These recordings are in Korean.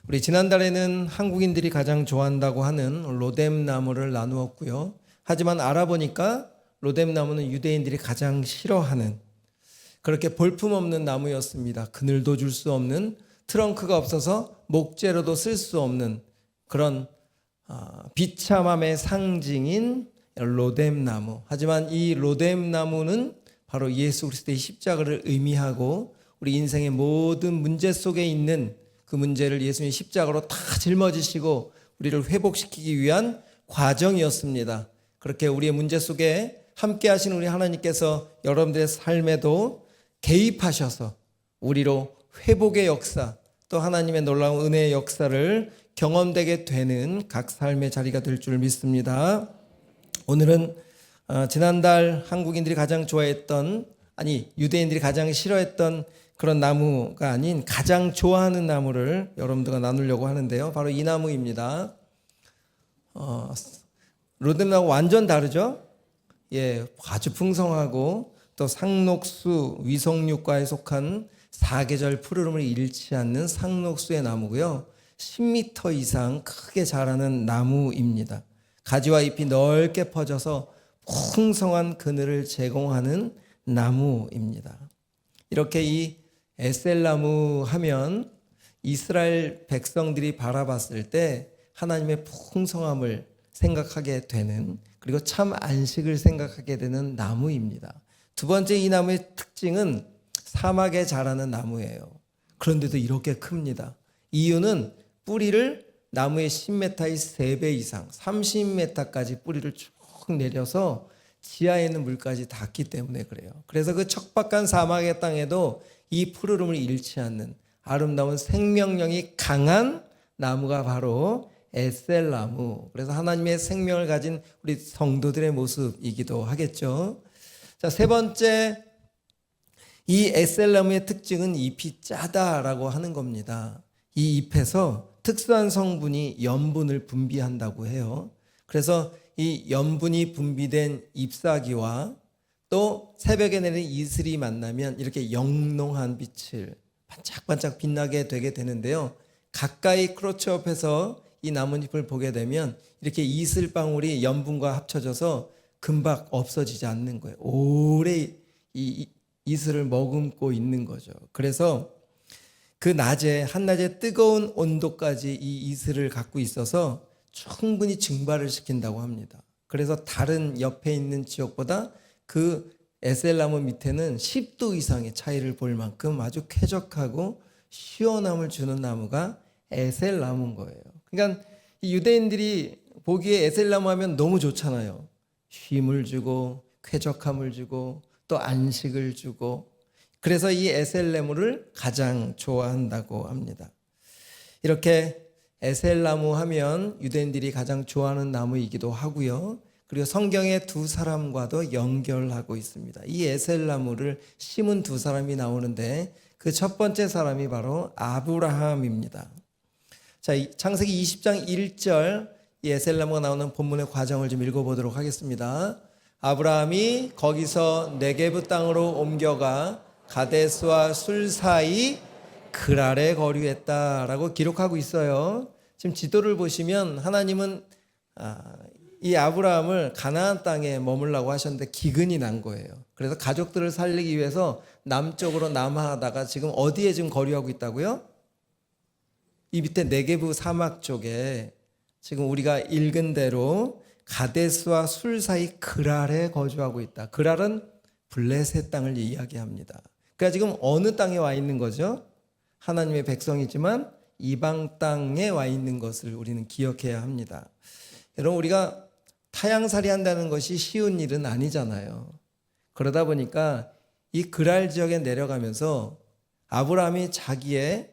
우리 지난달에는 한국인들이 가장 좋아한다고 하는 로뎀 나무를 나누었고요. 하지만 알아보니까 로뎀 나무는 유대인들이 가장 싫어하는, 그렇게 볼품없는 나무였습니다. 그늘도 줄 수 없는, 트렁크가 없어서 목재로도 쓸 수 없는 그런 비참함의 상징인 로뎀 나무. 하지만 이 로뎀 나무는 바로 예수 그리스도의 십자가를 의미하고 우리 인생의 모든 문제 속에 있는 그 문제를 예수님의 십자가로 다 짊어지시고 우리를 회복시키기 위한 과정이었습니다. 그렇게 우리의 문제 속에 함께 하신 우리 하나님께서 여러분들의 삶에도 개입하셔서 우리로 회복의 역사, 또 하나님의 놀라운 은혜의 역사를 경험되게 되는 각 삶의 자리가 될 줄 믿습니다. 오늘은 지난달 한국인들이 가장 좋아했던, 유대인들이 가장 싫어했던 그런 나무가 아닌 가장 좋아하는 나무를 여러분들과 나누려고 하는데요. 바로 이 나무입니다. 로뎀나무 완전 다르죠? 아주 풍성하고 또 상록수, 위성육과에 속한 사계절 푸르름을 잃지 않는 상록수의 나무고요. 10m 이상 크게 자라는 나무입니다. 가지와 잎이 넓게 퍼져서 풍성한 그늘을 제공하는 나무입니다. 이렇게 이 에셀나무 하면 이스라엘 백성들이 바라봤을 때 하나님의 풍성함을 생각하게 되는, 그리고 참 안식을 생각하게 되는 나무입니다. 두 번째, 이 나무의 특징은 사막에 자라는 나무예요. 그런데도 이렇게 큽니다. 이유는 뿌리를 나무의 10m의 3배 이상 30m까지 뿌리를 쭉 내려서 지하에 있는 물까지 닿기 때문에 그래요. 그래서 그 척박한 사막의 땅에도 이 푸르름을 잃지 않는 아름다운 생명력이 강한 나무가 바로 에셀나무. 그래서 하나님의 생명을 가진 우리 성도들의 모습이기도 하겠죠. 자, 세 번째, 이 에셀나무의 특징은 잎이 짜다라고 하는 겁니다. 이 잎에서 특수한 성분이 염분을 분비한다고 해요. 그래서 이 염분이 분비된 잎사귀와 또 새벽에 내리는 이슬이 만나면 이렇게 영롱한 빛을 반짝반짝 빛나게 되게 되는데요. 가까이 크로스업해서 이 나뭇잎을 보게 되면 이렇게 이슬방울이 염분과 합쳐져서 금방 없어지지 않는 거예요. 오래 이 이슬을 머금고 있는 거죠. 그래서 그 한낮에 뜨거운 온도까지 이 이슬을 갖고 있어서 충분히 증발을 시킨다고 합니다. 그래서 다른 옆에 있는 지역보다 그 에셀나무 밑에는 10도 이상의 차이를 볼 만큼 아주 쾌적하고 시원함을 주는 나무가 에셀나무인 거예요. 그러니까 이 유대인들이 보기에 에셀나무 하면 너무 좋잖아요. 쉼을 주고 쾌적함을 주고 또 안식을 주고, 그래서 이 에셀나무를 가장 좋아한다고 합니다. 이렇게 에셀나무 하면 유대인들이 가장 좋아하는 나무이기도 하고요. 그리고 성경의 두 사람과도 연결하고 있습니다. 이 에셀나무를 심은 두 사람이 나오는데 그 첫 번째 사람이 바로 아브라함입니다. 자, 창세기 20장 1절 이 에셀나무가 나오는 본문의 과정을 좀 읽어보도록 하겠습니다. 아브라함이 거기서 네게브 땅으로 옮겨가 가데스와 술 사이 그랄에 거류했다라고 기록하고 있어요. 지금 지도를 보시면 하나님은 이 아브라함을 가나안 땅에 머물라고 하셨는데 기근이 난 거예요. 그래서 가족들을 살리기 위해서 남쪽으로 남하하다가 지금 어디에 지금 거류하고 있다고요? 이 밑에 네게브 사막 쪽에 지금 우리가 읽은 대로 가데스와 술 사이 그랄에 거주하고 있다. 그랄은 블레셋 땅을 이야기합니다. 그러니까 지금 어느 땅에 와 있는 거죠? 하나님의 백성이지만 이방 땅에 와 있는 것을 우리는 기억해야 합니다. 여러분, 우리가 타향살이 한다는 것이 쉬운 일은 아니잖아요. 그러다 보니까 이 그랄 지역에 내려가면서 아브라함이 자기의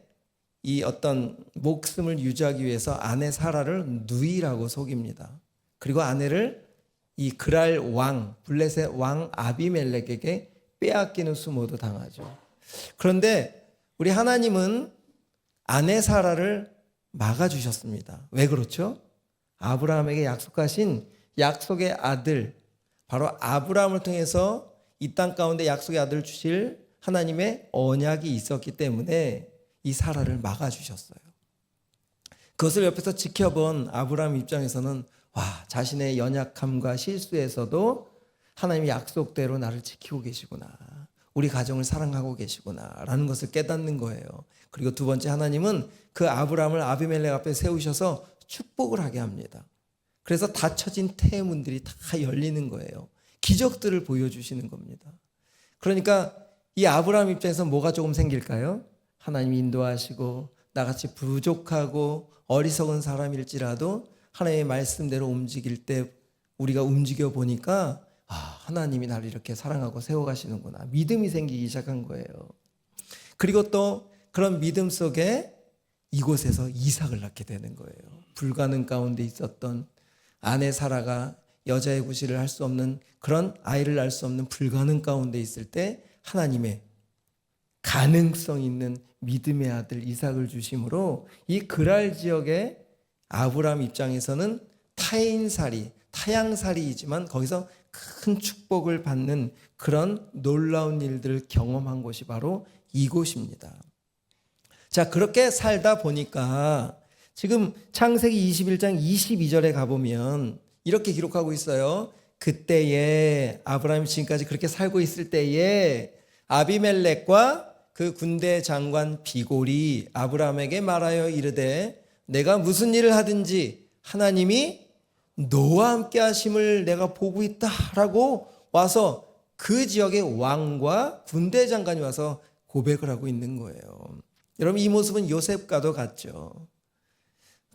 이 어떤 목숨을 유지하기 위해서 아내 사라를 누이라고 속입니다. 그리고 아내를 이 그랄 왕, 블레셋 왕 아비멜렉에게 빼앗기는 수모도 당하죠. 그런데 우리 하나님은 아내 사라를 막아주셨습니다. 왜 그렇죠? 아브라함에게 약속하신 약속의 아들, 바로 아브라함을 통해서 이 땅 가운데 약속의 아들을 주실 하나님의 언약이 있었기 때문에 이 사라를 막아주셨어요. 그것을 옆에서 지켜본 아브라함 입장에서는 와, 자신의 연약함과 실수에서도 하나님이 약속대로 나를 지키고 계시구나. 우리 가정을 사랑하고 계시구나 라는 것을 깨닫는 거예요. 그리고 두 번째, 하나님은 그 아브라함을 아비멜렉 앞에 세우셔서 축복을 하게 합니다. 그래서 닫혀진 태문들이 다 열리는 거예요. 기적들을 보여주시는 겁니다. 그러니까 이 아브라함 입장에서 뭐가 조금 생길까요? 하나님이 인도하시고 나같이 부족하고 어리석은 사람일지라도 하나님의 말씀대로 움직일 때 우리가 움직여 보니까 하나님이 나를 이렇게 사랑하고 세워가시는구나. 믿음이 생기기 시작한 거예요. 그리고 또 그런 믿음 속에 이곳에서 이삭을 낳게 되는 거예요. 불가능 가운데 있었던 아내 사라가 여자의 구실을 할 수 없는 그런 아이를 낳을 수 없는 불가능 가운데 있을 때 하나님의 가능성 있는 믿음의 아들 이삭을 주심으로 이 그랄 지역의 아브라함 입장에서는 타인살이, 타양살이이지만 거기서 큰 축복을 받는 그런 놀라운 일들을 경험한 곳이 바로 이곳입니다. 자, 그렇게 살다 보니까 지금 창세기 21장 22절에 가보면 이렇게 기록하고 있어요. 그때에 아브라함이 지금까지 그렇게 살고 있을 때에 아비멜렉과 그 군대 장관 비골이 아브라함에게 말하여 이르되 내가 무슨 일을 하든지 하나님이 너와 함께 하심을 내가 보고 있다라고 와서 그 지역의 왕과 군대 장관이 와서 고백을 하고 있는 거예요. 여러분, 이 모습은 요셉과도 같죠.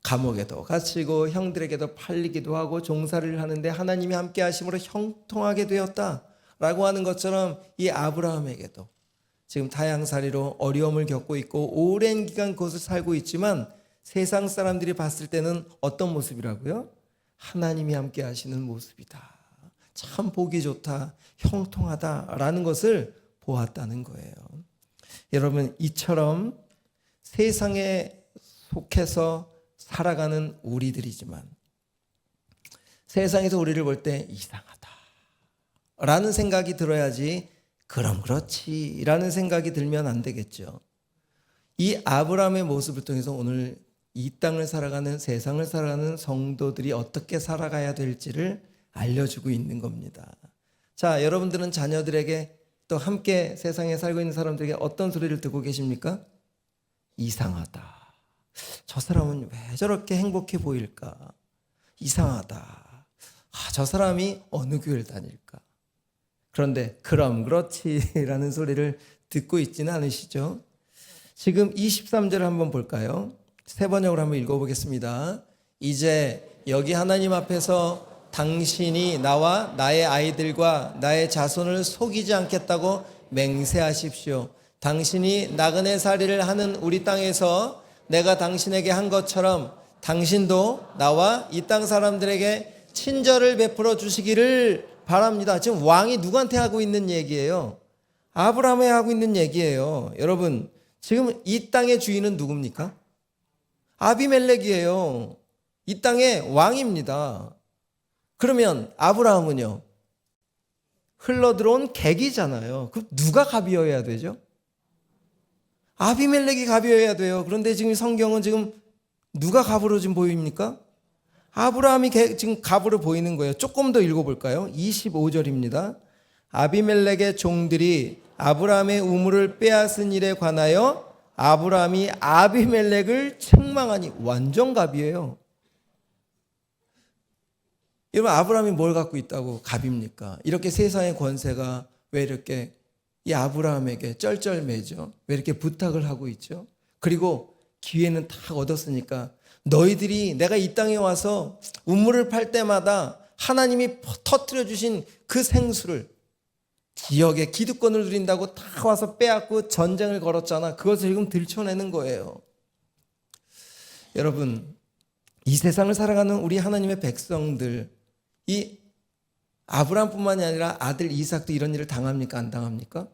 감옥에도 갇히고 형들에게도 팔리기도 하고 종살이를 하는데 하나님이 함께 하심으로 형통하게 되었다라고 하는 것처럼 이 아브라함에게도 지금 타양살이로 어려움을 겪고 있고 오랜 기간 그곳을 살고 있지만 세상 사람들이 봤을 때는 어떤 모습이라고요? 하나님이 함께 하시는 모습이다. 참 보기 좋다, 형통하다라는 것을 보았다는 거예요. 여러분, 이처럼 세상에 속해서 살아가는 우리들이지만 세상에서 우리를 볼 때 이상하다 라는 생각이 들어야지 그럼 그렇지 라는 생각이 들면 안 되겠죠. 이 아브라함의 모습을 통해서 오늘 이 땅을 살아가는, 세상을 살아가는 성도들이 어떻게 살아가야 될지를 알려주고 있는 겁니다. 자, 여러분들은 자녀들에게 또 함께 세상에 살고 있는 사람들에게 어떤 소리를 듣고 계십니까? 이상하다. 저 사람은 왜 저렇게 행복해 보일까? 이상하다. 저 사람이 어느 교회를 다닐까? 그런데 그럼 그렇지라는 소리를 듣고 있지는 않으시죠? 지금 23절을 한번 볼까요? 세 번역으로 한번 읽어보겠습니다. 이제 여기 하나님 앞에서 당신이 나와 나의 아이들과 나의 자손을 속이지 않겠다고 맹세하십시오. 당신이 나그네 살이를 하는 우리 땅에서 내가 당신에게 한 것처럼 당신도 나와 이 땅 사람들에게 친절을 베풀어 주시기를 바랍니다. 지금 왕이 누구한테 하고 있는 얘기예요? 아브라함에 하고 있는 얘기예요. 여러분, 지금 이 땅의 주인은 누굽니까? 아비멜렉이에요. 이 땅의 왕입니다. 그러면 아브라함은요, 흘러들어온 객이잖아요. 그 누가 갑이어야 되죠? 아비멜렉이 갑이어야 돼요. 그런데 지금 성경은 지금 누가 갑으로 지금 보입니까? 아브라함이 지금 갑으로 보이는 거예요. 조금 더 읽어볼까요? 25절입니다. 아비멜렉의 종들이 아브라함의 우물을 빼앗은 일에 관하여 아브라함이 아비멜렉을 책망하니. 완전 갑이에요. 여러분, 아브라함이 뭘 갖고 있다고 갑입니까? 이렇게 세상의 권세가 왜 이렇게 이 아브라함에게 쩔쩔매죠? 왜 이렇게 부탁을 하고 있죠? 그리고 기회는 다 얻었으니까 너희들이 내가 이 땅에 와서 우물을 팔 때마다 하나님이 터뜨려 주신 그 생수를 지역에 기득권을 누린다고 다 와서 빼앗고 전쟁을 걸었잖아. 그것을 지금 들춰내는 거예요. 여러분, 이 세상을 살아가는 우리 하나님의 백성들, 이 아브라함뿐만이 아니라 아들 이삭도 이런 일을 당합니까? 안 당합니까?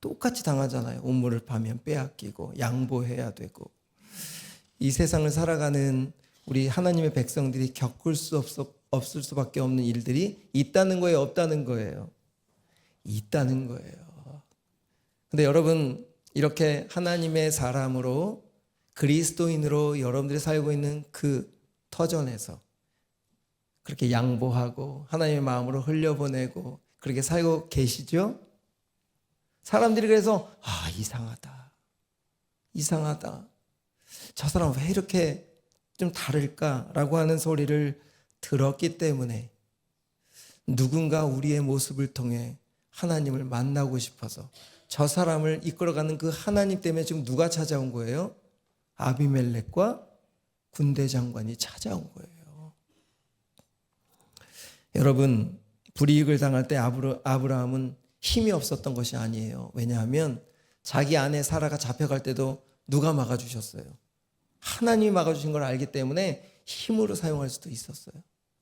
똑같이 당하잖아요. 우물을 파면 빼앗기고 양보해야 되고. 이 세상을 살아가는 우리 하나님의 백성들이 겪을 수 없을 수밖에 없는 일들이 있다는 거예요, 없다는 거예요? 있다는 거예요. 근데 여러분, 이렇게 하나님의 사람으로 그리스도인으로 여러분들이 살고 있는 그 터전에서 그렇게 양보하고 하나님의 마음으로 흘려보내고 그렇게 살고 계시죠? 사람들이 그래서 이상하다. 저 사람 왜 이렇게 좀 다를까라고 하는 소리를 들었기 때문에 누군가 우리의 모습을 통해 하나님을 만나고 싶어서 저 사람을 이끌어가는 그 하나님 때문에 지금 누가 찾아온 거예요? 아비멜렉과 군대 장관이 찾아온 거예요. 여러분, 불이익을 당할 때 아브라함은 힘이 없었던 것이 아니에요. 왜냐하면 자기 아내 사라가 잡혀갈 때도 누가 막아주셨어요? 하나님이 막아주신 걸 알기 때문에 힘으로 사용할 수도 있었어요.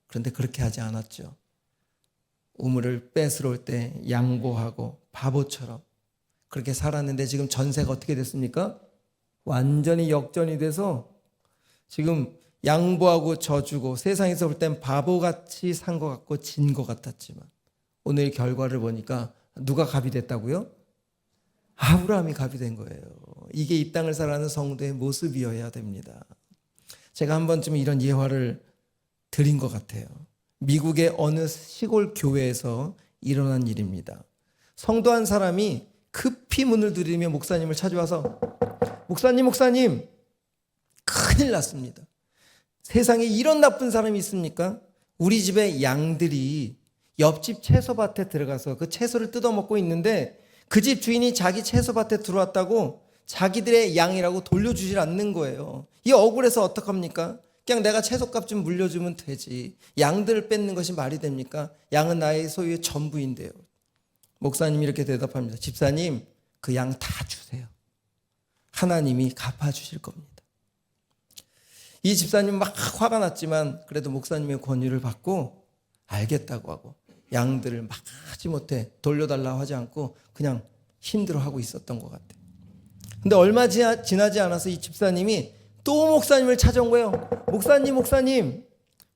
그런데 그렇게 하지 않았죠. 우물을 뺏으러 때 양보하고 바보처럼 그렇게 살았는데 지금 전세가 어떻게 됐습니까? 완전히 역전이 돼서 지금 양보하고 져주고 세상에서 볼 땐 바보같이 산 것 같고 진 것 같았지만 오늘 결과를 보니까 누가 갑이 됐다고요? 아브라함이 갑이 된 거예요. 이게 이 땅을 살아가는 성도의 모습이어야 됩니다. 제가 한 번쯤 이런 예화를 드린 것 같아요. 미국의 어느 시골 교회에서 일어난 일입니다. 성도 한 사람이 급히 문을 두드리며 목사님을 찾아와서 목사님 큰일 났습니다. 세상에 이런 나쁜 사람이 있습니까? 우리 집에 양들이 옆집 채소밭에 들어가서 그 채소를 뜯어먹고 있는데 그 집 주인이 자기 채소밭에 들어왔다고 자기들의 양이라고 돌려주질 않는 거예요. 이 억울해서 어떡합니까? 그냥 내가 채소값 좀 물려주면 되지. 양들을 뺏는 것이 말이 됩니까? 양은 나의 소유의 전부인데요. 목사님이 이렇게 대답합니다. 집사님, 그 양 다 주세요. 하나님이 갚아주실 겁니다. 이 집사님 막 화가 났지만 그래도 목사님의 권유를 받고 알겠다고 하고 양들을 막 하지 못해 돌려달라고 하지 않고 그냥 힘들어하고 있었던 것 같아요. 근데 얼마 지나지 않아서 이 집사님이 또 목사님을 찾아온 거예요.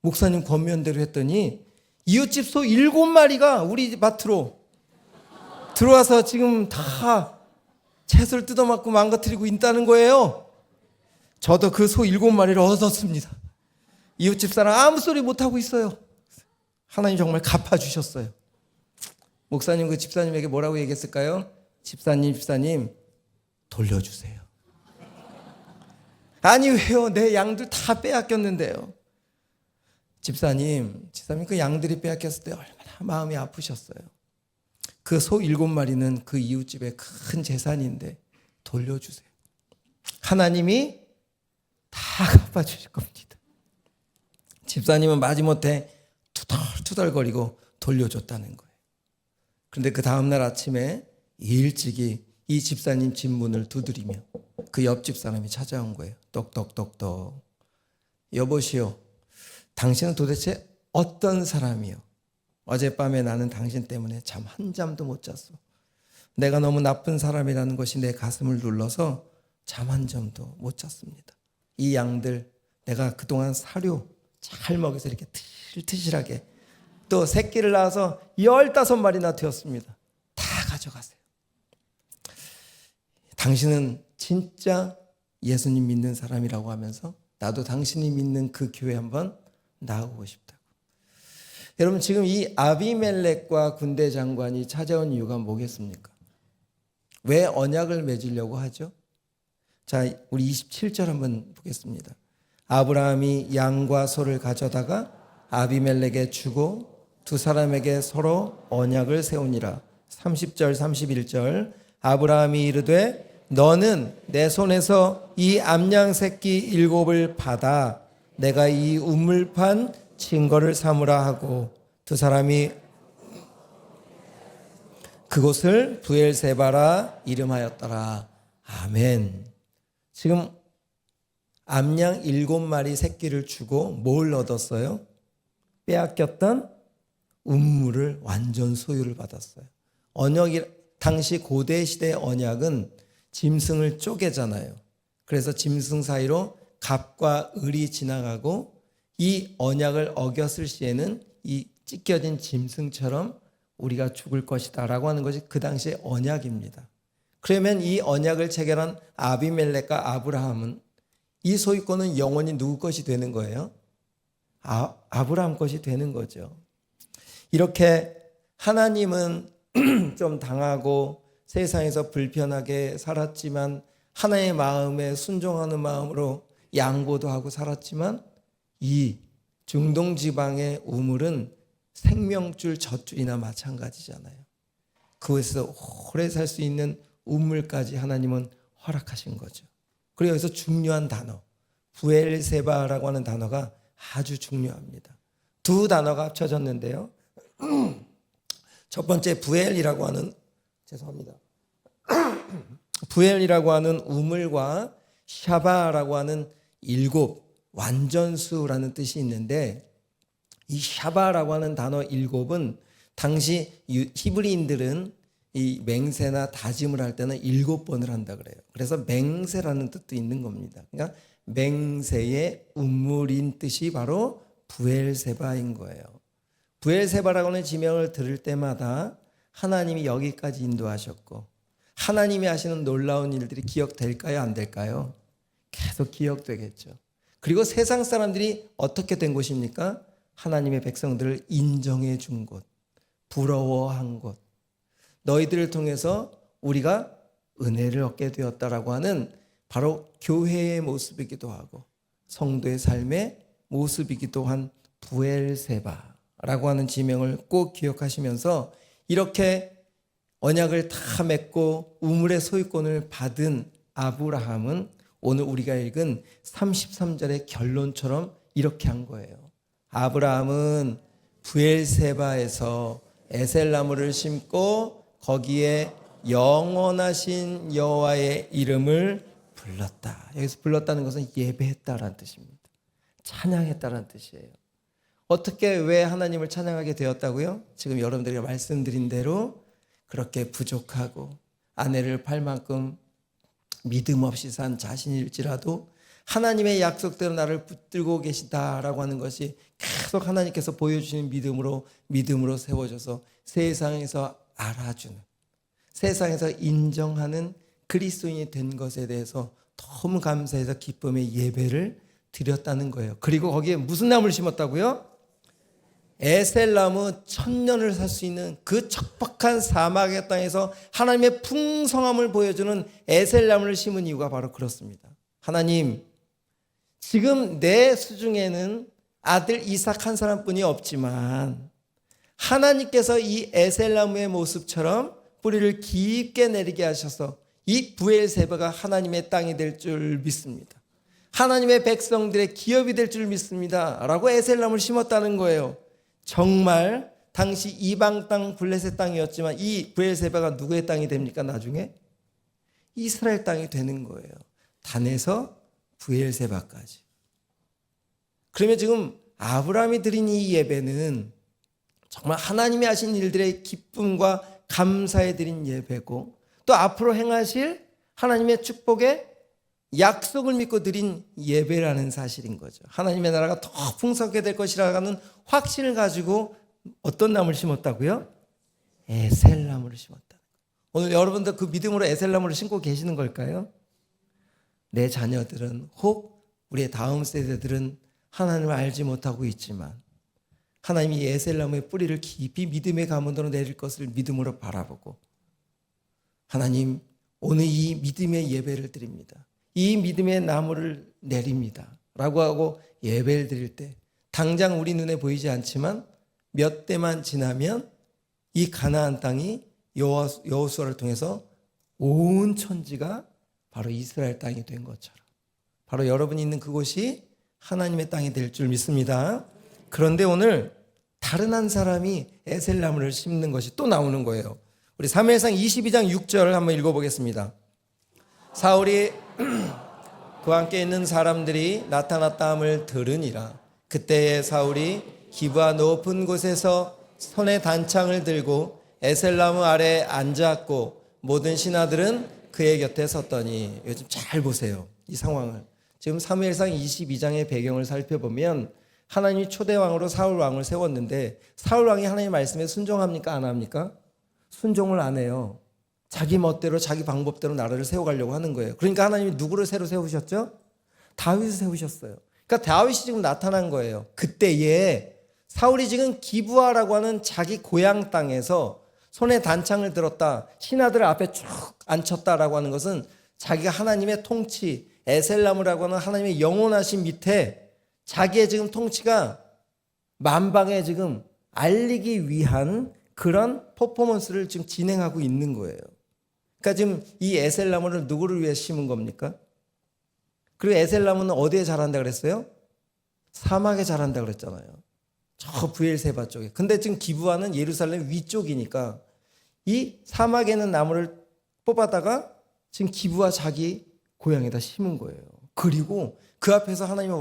목사님 권면대로 했더니 이웃집 소 7마리가 우리 밭으로 들어와서 지금 다 채소를 뜯어먹고 망가뜨리고 있다는 거예요. 저도 그 소 7마리를 얻었습니다. 이웃집 사람 아무 소리 못하고 있어요. 하나님 정말 갚아주셨어요. 목사님 그 집사님에게 뭐라고 얘기했을까요? 집사님 돌려주세요. 아니 왜요? 내 양들 다 빼앗겼는데요. 집사님 그 양들이 빼앗겼을 때 얼마나 마음이 아프셨어요. 그 소 7마리는 그 이웃집의 큰 재산인데 돌려주세요. 하나님이 다 갚아주실 겁니다. 집사님은 마지못해 투덜투덜거리고 돌려줬다는 거예요. 그런데 그 다음날 아침에 일찍이 이 집사님 집 문을 두드리며 그 옆집 사람이 찾아온 거예요. 똑똑똑똑. 여보시오, 당신은 도대체 어떤 사람이요? 어젯밤에 나는 당신 때문에 잠 한 잠도 못 잤어. 내가 너무 나쁜 사람이라는 것이 내 가슴을 눌러서 잠 한 잠도 못 잤습니다. 이 양들 내가 그동안 사료 잘 먹여서 이렇게 트실트실하게 또 새끼를 낳아서 15마리나 되었습니다. 다 가져가세요. 당신은 진짜 예수님 믿는 사람이라고 하면서 나도 당신이 믿는 그 교회 한번 나가고 싶다고. 여러분 지금 이 아비멜렉과 군대 장관이 찾아온 이유가 뭐겠습니까? 왜 언약을 맺으려고 하죠? 자, 우리 27절 한번 보겠습니다. 아브라함이 양과 소를 가져다가 아비멜렉에 주고 두 사람에게 서로 언약을 세우니라. 30절 31절 아브라함이 이르되 너는 내 손에서 이 암양 새끼 7을 받아 내가 이 우물판 증거를 삼으라 하고 두 사람이 그곳을 부엘세바라 이름하였더라. 아멘. 지금 암양 7마리 새끼를 주고 뭘 얻었어요? 빼앗겼던 우물을 완전 소유를 받았어요. 언약이 당시 고대 시대의 언약은 짐승을 쪼개잖아요. 그래서 짐승 사이로 갑과 을이 지나가고 이 언약을 어겼을 시에는 이 찢겨진 짐승처럼 우리가 죽을 것이다 라고 하는 것이 그 당시의 언약입니다. 그러면 이 언약을 체결한 아비멜렉과 아브라함은 이 소유권은 영원히 누구 것이 되는 거예요? 아브라함 것이 되는 거죠. 이렇게 하나님은 좀 당하고 세상에서 불편하게 살았지만 하나님의 마음에 순종하는 마음으로 양보도 하고 살았지만 이 중동 지방의 우물은 생명줄 젖줄이나 마찬가지잖아요. 그곳에서 오래 살 수 있는 우물까지 하나님은 허락하신 거죠. 그리고 여기서 중요한 단어 부엘세바라고 하는 단어가 아주 중요합니다. 두 단어가 합쳐졌는데요. 첫 번째 부엘이라고 하는 부엘이라고 하는 우물과 샤바라고 하는 일곱 완전수라는 뜻이 있는데 이 샤바라고 하는 단어 일곱은 당시 히브리인들은 이 맹세나 다짐을 할 때는 7번을 한다 그래요. 그래서 맹세라는 뜻도 있는 겁니다. 그러니까 맹세의 우물인 뜻이 바로 부엘세바인 거예요. 부엘세바라고 하는 지명을 들을 때마다 하나님이 여기까지 인도하셨고 하나님이 하시는 놀라운 일들이 기억될까요? 안 될까요? 계속 기억되겠죠. 그리고 세상 사람들이 어떻게 된 곳입니까? 하나님의 백성들을 인정해 준 곳, 부러워한 곳, 너희들을 통해서 우리가 은혜를 얻게 되었다라고 하는 바로 교회의 모습이기도 하고 성도의 삶의 모습이기도 한 부엘세바라고 하는 지명을 꼭 기억하시면서 이렇게 언약을 다 맺고 우물의 소유권을 받은 아브라함은 오늘 우리가 읽은 33절의 결론처럼 이렇게 한 거예요. 아브라함은 부엘세바에서 에셀나무를 심고 거기에 영원하신 여호와의 이름을 불렀다. 여기서 불렀다는 것은 예배했다라는 뜻입니다. 찬양했다라는 뜻이에요. 어떻게 왜 하나님을 찬양하게 되었다고요? 지금 여러분들이 말씀드린 대로 그렇게 부족하고 아내를 팔 만큼 믿음 없이 산 자신일지라도 하나님의 약속대로 나를 붙들고 계시다라고 하는 것이 계속 하나님께서 보여주시는 믿음으로 세워져서 세상에서 알아주는, 세상에서 인정하는 그리스도인이 된 것에 대해서 너무 감사해서 기쁨의 예배를 드렸다는 거예요. 그리고 거기에 무슨 나무를 심었다고요? 에셀나무 1000년을 살 수 있는 그 척박한 사막의 땅에서 하나님의 풍성함을 보여주는 에셀나무를 심은 이유가 바로 그렇습니다. 하나님, 지금 내 수중에는 아들 이삭 한 사람뿐이 없지만 하나님께서 이 에셀나무의 모습처럼 뿌리를 깊게 내리게 하셔서 이 부엘세바가 하나님의 땅이 될 줄 믿습니다. 하나님의 백성들의 기업이 될 줄 믿습니다. 라고 에셀나무를 심었다는 거예요. 정말 당시 이방 땅 블레셋 땅이었지만 이 부엘세바가 누구의 땅이 됩니까? 나중에 이스라엘 땅이 되는 거예요. 단에서 부엘세바까지. 그러면 지금 아브라함이 드린 이 예배는 정말 하나님이 하신 일들의 기쁨과 감사에 드린 예배고 또 앞으로 행하실 하나님의 축복의 약속을 믿고 드린 예배라는 사실인 거죠. 하나님의 나라가 더 풍성하게 될 것이라는 확신을 가지고 어떤 나무를 심었다고요? 에셀나무를 심었다. 오늘 여러분들 그 믿음으로 에셀나무를 심고 계시는 걸까요? 내 자녀들은 혹 우리의 다음 세대들은 하나님을 알지 못하고 있지만 하나님이 에셀나무의 뿌리를 깊이 믿음의 가문으로 내릴 것을 믿음으로 바라보고 하나님 오늘 이 믿음의 예배를 드립니다. 이 믿음의 나무를 내립니다. 라고 하고 예배를 드릴 때 당장 우리 눈에 보이지 않지만 몇 대만 지나면 이 가나안 땅이 여호수아를 통해서 온 천지가 바로 이스라엘 땅이 된 것처럼 바로 여러분이 있는 그곳이 하나님의 땅이 될 줄 믿습니다. 그런데 오늘 다른 한 사람이 에셀나무를 심는 것이 또 나오는 거예요. 우리 사무엘상 22장 6절을 한번 읽어보겠습니다. 사울이 그와 함께 있는 사람들이 나타났다 함을 들으니라. 그때에 사울이 기브아 높은 곳에서 손에 단창을 들고 에셀나무 아래 앉았고 모든 신하들은 그의 곁에 섰더니. 요즘 잘 보세요. 이 상황을. 지금 사무엘상 22장의 배경을 살펴보면 하나님이 초대왕으로 사울 왕을 세웠는데 사울 왕이 하나님의 말씀에 순종합니까? 안 합니까? 순종을 안 해요. 자기 멋대로 자기 방법대로 나라를 세워가려고 하는 거예요. 그러니까 하나님이 누구를 새로 세우셨죠? 다윗을 세우셨어요. 그러니까 다윗이 지금 나타난 거예요. 그때에 사울이 지금 기브아라고 하는 자기 고향 땅에서 손에 단창을 들었다, 신하들 앞에 쭉 앉혔다라고 하는 것은 자기가 하나님의 통치, 에셀나무라고 하는 하나님의 영원하신 밑에 자기의 지금 통치가 만방에 지금 알리기 위한 그런 퍼포먼스를 지금 진행하고 있는 거예요. 그러니까 지금 이 에셀나무를 누구를 위해 심은 겁니까? 그리고 에셀나무는 어디에 자란다 그랬어요? 사막에 자란다 그랬잖아요. 저 브엘세바 쪽에. 근데 지금 기브아는 예루살렘 위쪽이니까 이 사막에 있는 나무를 뽑아다가 지금 기브아 자기 고향에다 심은 거예요. 그리고 그 앞에서 하나님의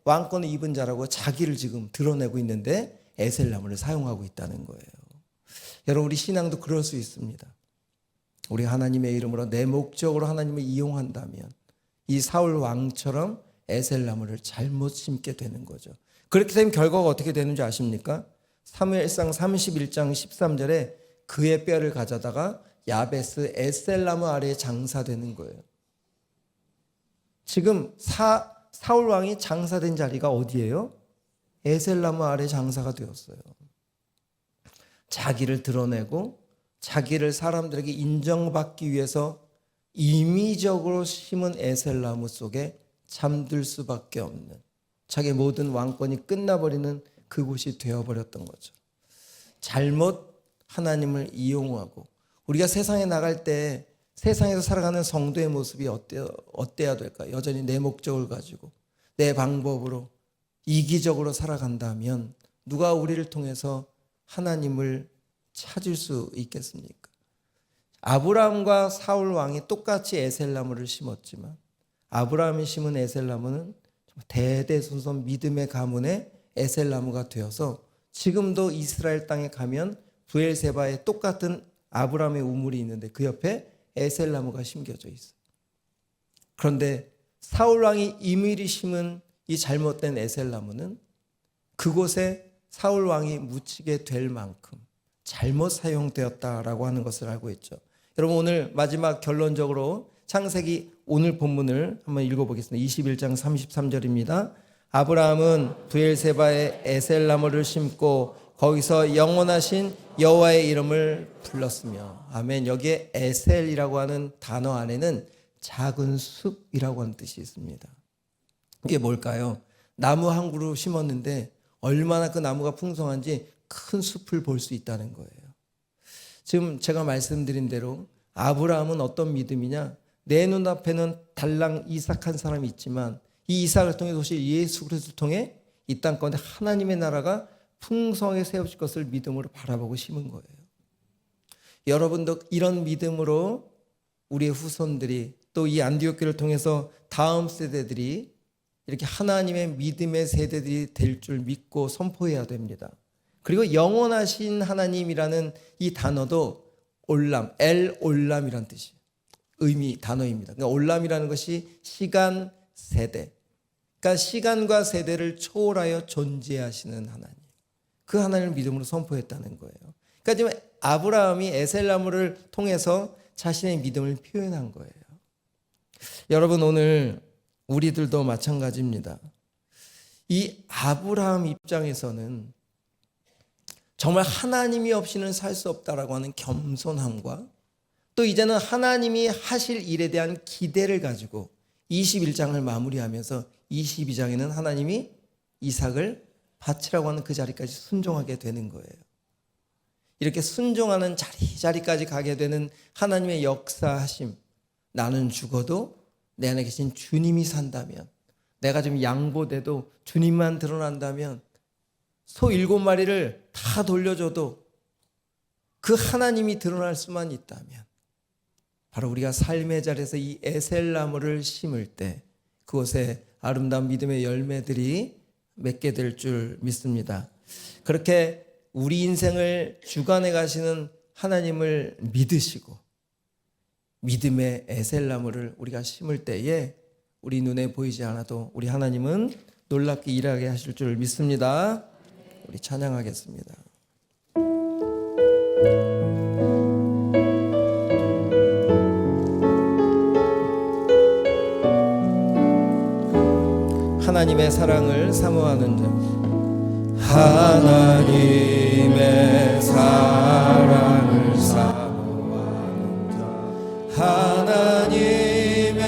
왕권을 입은 자라고 자기를 지금 드러내고 있는데 에셀나무를 사용하고 있다는 거예요. 여러분, 우리 신앙도 그럴 수 있습니다. 우리 하나님의 이름으로 내 목적으로 하나님을 이용한다면 이 사울 왕처럼 에셀나무를 잘못 심게 되는 거죠. 그렇게 되면 결과가 어떻게 되는지 아십니까? 사무엘상 31장 13절에 그의 뼈를 가져다가 야베스 에셀나무 아래에 장사되는 거예요. 지금 사울 왕이 장사된 자리가 어디예요? 에셀나무 아래 장사가 되었어요. 자기를 드러내고 자기를 사람들에게 인정받기 위해서 임의적으로 심은 에셀나무 속에 잠들 수밖에 없는, 자기의 모든 왕권이 끝나버리는 그곳이 되어버렸던 거죠. 잘못 하나님을 이용하고, 우리가 세상에 나갈 때 세상에서 살아가는 성도의 모습이 어때야 될까? 여전히 내 목적을 가지고 내 방법으로 이기적으로 살아간다면 누가 우리를 통해서 하나님을 찾을 수 있겠습니까? 아브라함과 사울 왕이 똑같이 에셀나무를 심었지만 아브라함이 심은 에셀나무는 대대손손 믿음의 가문의 에셀나무가 되어서 지금도 이스라엘 땅에 가면 브엘세바에 똑같은 아브라함의 우물이 있는데 그 옆에 에셀나무가 심겨져 있어요. 그런데 사울 왕이 임의리 심은 이 잘못된 에셀나무는 그곳에 사울 왕이 묻히게 될 만큼 잘못 사용되었다라고 하는 것을 알고 있죠. 여러분, 오늘 마지막 결론적으로 창세기 오늘 본문을 한번 읽어보겠습니다. 21장 33절입니다. 아브라함은 브엘세바에 에셀나무를 심고 거기서 영원하신 여호와의 이름을 불렀으며. 아멘. 여기에 에셀이라고 하는 단어 안에는 작은 숲이라고 하는 뜻이 있습니다. 이게 뭘까요? 나무 한 그루 심었는데 얼마나 그 나무가 풍성한지 큰 숲을 볼 수 있다는 거예요. 지금 제가 말씀드린 대로 아브라함은 어떤 믿음이냐? 내 눈앞에는 달랑 이삭한 사람이 있지만 이 이삭을 통해 도시 예수 그리스도를 통해 이 땅 가운데 하나님의 나라가 풍성하게 세워질 것을 믿음으로 바라보고 심은 거예요. 여러분도 이런 믿음으로 우리의 후손들이 또 이 안디옥 교회를 통해서 다음 세대들이 이렇게 하나님의 믿음의 세대들이 될 줄 믿고 선포해야 됩니다. 그리고 영원하신 하나님이라는 이 단어도 올람, 엘 올람이라는 뜻이에요. 단어입니다. 그러니까 올람이라는 것이 시간, 세대. 그러니까 시간과 세대를 초월하여 존재하시는 하나님. 그 하나님을 믿음으로 선포했다는 거예요. 그러니까 지금 아브라함이 에셀나무를 통해서 자신의 믿음을 표현한 거예요. 여러분, 오늘 우리들도 마찬가지입니다. 이 아브라함 입장에서는 정말 하나님이 없이는 살 수 없다라고 하는 겸손함과 또 이제는 하나님이 하실 일에 대한 기대를 가지고 21장을 마무리하면서 22장에는 하나님이 이삭을 바치라고 하는 그 자리까지 순종하게 되는 거예요. 이렇게 순종하는 자리까지 가게 되는 하나님의 역사하심. 나는 죽어도 내 안에 계신 주님이 산다면, 내가 좀 양보돼도 주님만 드러난다면, 소 7마리를 다 돌려줘도 그 하나님이 드러날 수만 있다면, 바로 우리가 삶의 자리에서 이 에셀나무를 심을 때 그곳에 아름다운 믿음의 열매들이 맺게 될 줄 믿습니다. 그렇게 우리 인생을 주관해 가시는 하나님을 믿으시고 믿음의 에셀나무를 우리가 심을 때에 우리 눈에 보이지 않아도 우리 하나님은 놀랍게 일하게 하실 줄 믿습니다. 우리 찬양하겠습니다. 하나님의 사랑을 사모하는 자. 하나님의 사랑을 사모하는 자. 하나님의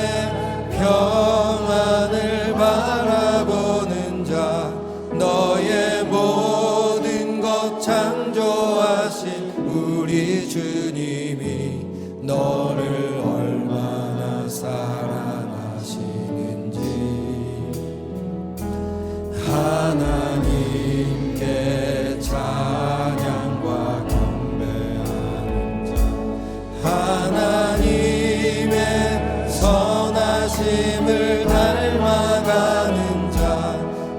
평안을 바라보는 자. 너의 모든 것 창조하신 우리 주님이 너를 얼마나 사랑하시는지 하나님께 찬양과 경배하는 자. 하나님의 선하심을 닮아가는 자.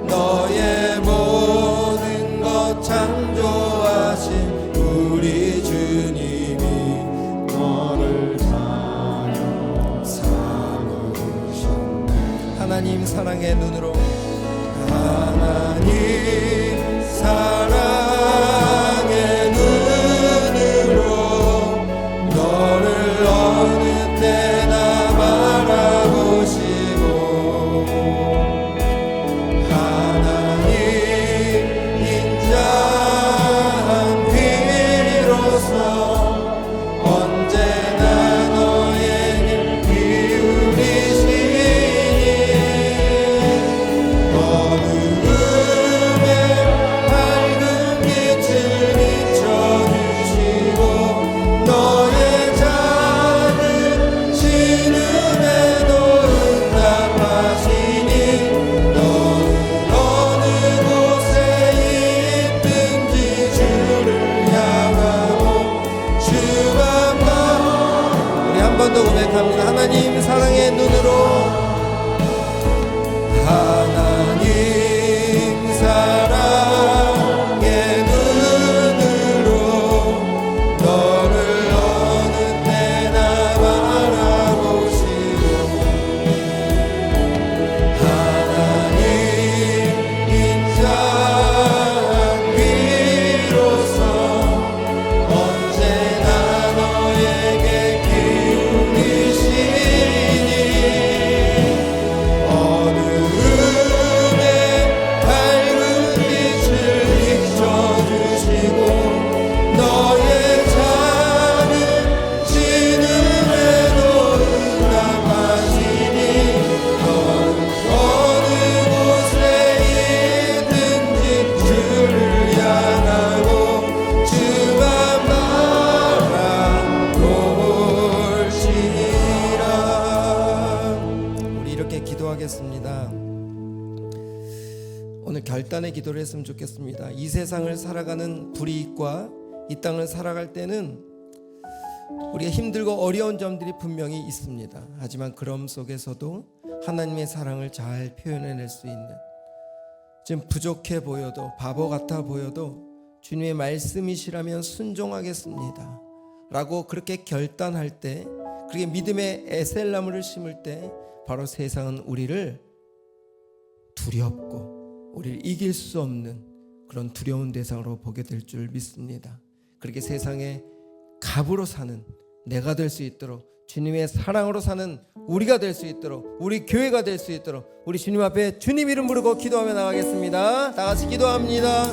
너의 모든 것 창조하신 우리 주님이 너를 사모하셨네. 하나님 사랑의 눈으로 하나님 사랑의 눈으로 너를 어느 때나 바라보시고 하나님 인자한 귀로서 언제나 너의 길 기울이시니 어두움에 밝은 빛을 비춰주시고 너의 작은 신음에도 응답하시니 너는 어느 곳에 있든지 주를 향하고 주만 우리 한 번 더 고백합니다. 하나님 사랑의 눈으로 하나님 사랑의 눈으로 너를 어느 때나 바라보시고 하나님 인자한 귀로서 언제나 너에게 기울이시니 어두움에 밝은 빛을 비춰주시고 너의 작은 신음에도 응답하시니 너는 어느 곳에 있든지 주를 향하고 주만 바라볼지니라. 우리 이렇게 기도하겠습니다. 오늘 결단의 기도를 했으면 좋겠습니다. 이 세상을 살아가는 불이익과 이 땅을 살아갈 때는 우리가 힘들고 어려운 점들이 분명히 있습니다. 하지만 그럼 속에서도 하나님의 사랑을 잘 표현해낼 수 있는, 지금 부족해 보여도 바보 같아 보여도 주님의 말씀이시라면 순종하겠습니다 라고 그렇게 결단할 때, 그렇게 믿음의 에셀나무를 심을 때 바로 세상은 우리를 두렵고 우리를 이길 수 없는 그런 두려운 대상으로 보게 될 줄 믿습니다. 그렇게 세상의 갑으로 사는 내가 될 수 있도록, 주님의 사랑으로 사는 우리가 될 수 있도록, 우리 교회가 될 수 있도록 우리 주님 앞에 주님 이름 부르고 기도하며 나가겠습니다. 다 같이 기도합니다.